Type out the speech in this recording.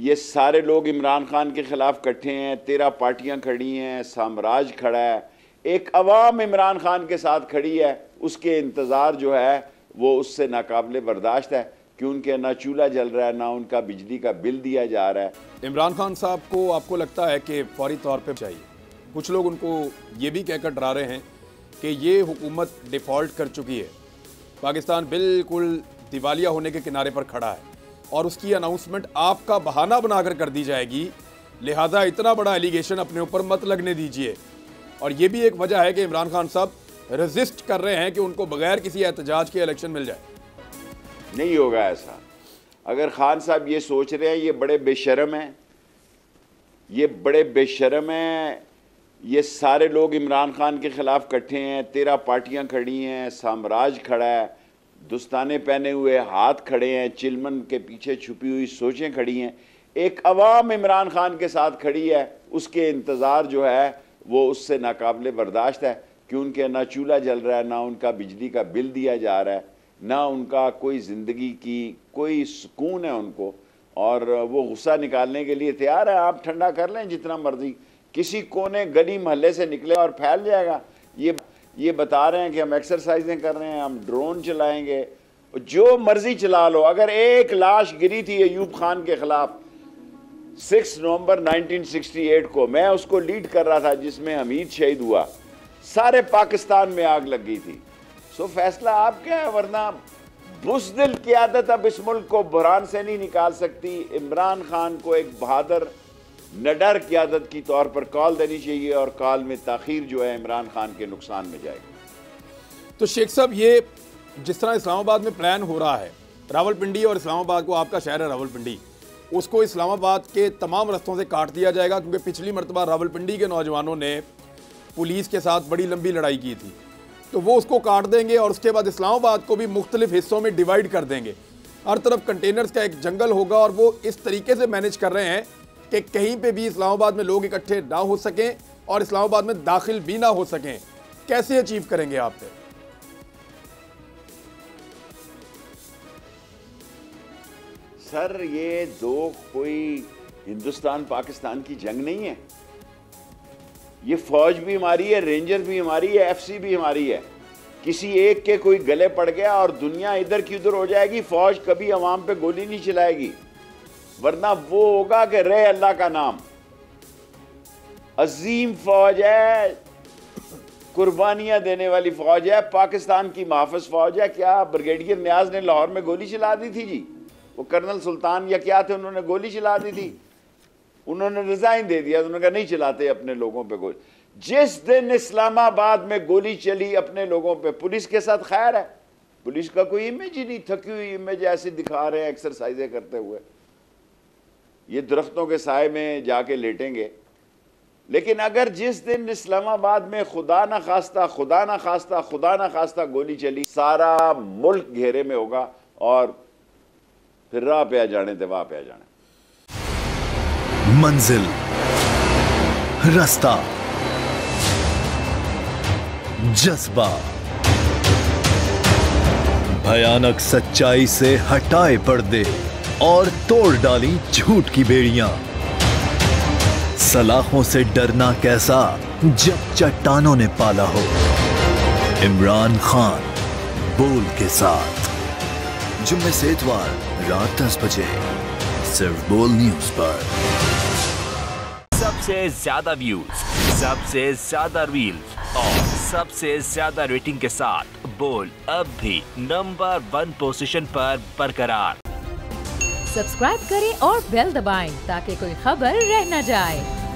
ये सारे लोग इमरान खान के खिलाफ इकट्ठे हैं, 13 पार्टियां खड़ी हैं, साम्राज्य खड़ा है, एक अवाम इमरान खान के साथ खड़ी है। उसके इंतज़ार जो है वो उससे नाकाबिले बर्दाश्त है कि उनके ना चूल्हा जल रहा है, ना उनका बिजली का बिल दिया जा रहा है। इमरान खान साहब को आपको लगता है कि फौरी तौर पे चाहिए? कुछ लोग उनको ये भी कहकर डरा रहे हैं कि ये हुकूमत डिफ़ॉल्ट कर चुकी है, पाकिस्तान बिल्कुल दिवालिया होने के किनारे पर खड़ा है और उसकी अनाउंसमेंट आपका बहाना बनाकर कर दी जाएगी, लिहाजा इतना बड़ा एलिगेशन अपने ऊपर मत लगने दीजिए। और ये भी एक वजह है कि इमरान खान साहब रेजिस्ट कर रहे हैं कि उनको बगैर किसी एहतजाज के इलेक्शन मिल जाए। नहीं होगा ऐसा। अगर खान साहब ये सोच रहे हैं, ये बड़े बेशर्म हैं, ये बड़े बेशर्म हैं। ये सारे लोग इमरान खान के खिलाफ इकट्ठे हैं, 13 पार्टियां खड़ी हैं, साम्राज्य खड़ा है, दुस्ताने पहने हुए हाथ खड़े हैं, चिलमन के पीछे छुपी हुई सोचें खड़ी हैं, एक अवाम इमरान खान के साथ खड़ी है। उसके इंतज़ार जो है वो उससे नाकाबिले बर्दाश्त है कि उनके ना चूल्हा जल रहा है, ना उनका बिजली का बिल दिया जा रहा है, ना उनका कोई ज़िंदगी की कोई सुकून है उनको, और वो गुस्सा निकालने के लिए तैयार है। आप ठंडा कर लें जितना मर्जी, किसी कोने गली मोहल्ले से निकले और फैल जाएगा। ये बता रहे हैं कि हम एक्सरसाइजें कर रहे हैं, हम ड्रोन चलाएंगे, जो मर्जी चला लो। अगर एक लाश गिरी थी अयूब खान के खिलाफ 6 नवंबर 1968 को, मैं उसको लीड कर रहा था, जिसमें हमीद शहीद हुआ, सारे पाकिस्तान में आग लग गई थी। सो फैसला आपका है, वरना बुज़दिल क़यादत अब इस मुल्क को बुहरान से नहीं निकाल सकती। इमरान खान को एक बहादुर निडर क़यादत की तौर पर कॉल देनी चाहिए, और कॉल में ताख़ीर जो है इमरान खान के नुकसान में जाएगी। तो शेख साहब, ये जिस तरह इस्लामाबाद में प्लान हो रहा है, रावलपिंडी और इस्लामाबाद को, आपका शहर है रावलपिंडी, उसको इस्लामाबाद के तमाम रस्तों से काट दिया जाएगा, क्योंकि पिछली मरतबा रावलपिंडी के नौजवानों ने पुलिस के साथ बड़ी लंबी लड़ाई की थी, तो वो उसको काट देंगे और उसके बाद इस्लामाबाद को भी मुख्तलिफ हिस्सों में डिवाइड कर देंगे। हर तरफ कंटेनर्स का एक जंगल होगा, और वो इस तरीके से मैनेज कर रहे हैं कि कहीं पे भी इस्लामाबाद में लोग इकट्ठे ना हो सकें और इस्लामाबाद में दाखिल भी ना हो सकें। कैसे अचीव करेंगे आप? सर, ये दो कोई हिंदुस्तान पाकिस्तान की जंग नहीं है। ये फौज भी हमारी है, रेंजर भी हमारी है, एफसी भी हमारी है। किसी एक के कोई गले पड़ गया और दुनिया इधर की उधर हो जाएगी, फौज कभी अवाम पे गोली नहीं चलाएगी, वरना वो होगा कि रहे अल्लाह का नाम। अजीम फौज है, कुर्बानियां देने वाली फौज है, पाकिस्तान की मुहाफ़िज़ फौज है। क्या ब्रिगेडियर नियाज ने लाहौर में गोली चला दी थी जी? वो कर्नल सुल्तान या क्या थे, उन्होंने गोली चला दी थी। उन्होंने रिजाइन दे दिया, उन्होंने कहा नहीं चलाते अपने लोगों पे गोली। जिस दिन इस्लामाबाद में गोली चली अपने लोगों पे, पुलिस के साथ खैर है, पुलिस का कोई इमेज ही नहीं, थकी हुई इमेज ऐसी दिखा रहे हैं एक्सरसाइजें करते हुए। ये दरख्तों के साए में जाके लेटेंगे। लेकिन अगर जिस दिन इस्लामाबाद में खुदा ना खास्ता खुदा ना खास्ता खुदा ना खास्ता गोली चली, सारा मुल्क घेरे में होगा और फिर राह पे आ जाने दवा पे आ जाने। मंजिल, रास्ता, जज्बा, भयानक सच्चाई से हटाए पर्दे और तोड़ डाली झूठ की बेड़ियां। सलाखों से डरना कैसा जब चट्टानों ने पाला हो। इमरान खान बोल के साथ, जुम्मे से इतवार रात 10 बजे सिर्फ बोल न्यूज पर। सबसे ज्यादा व्यूज, सबसे ज्यादा रील्स और सबसे ज्यादा रेटिंग के साथ बोल अब भी नंबर 1 पोजीशन पर बरकरार। सब्सक्राइब करें और बेल दबाएं ताकि कोई खबर रह न जाए।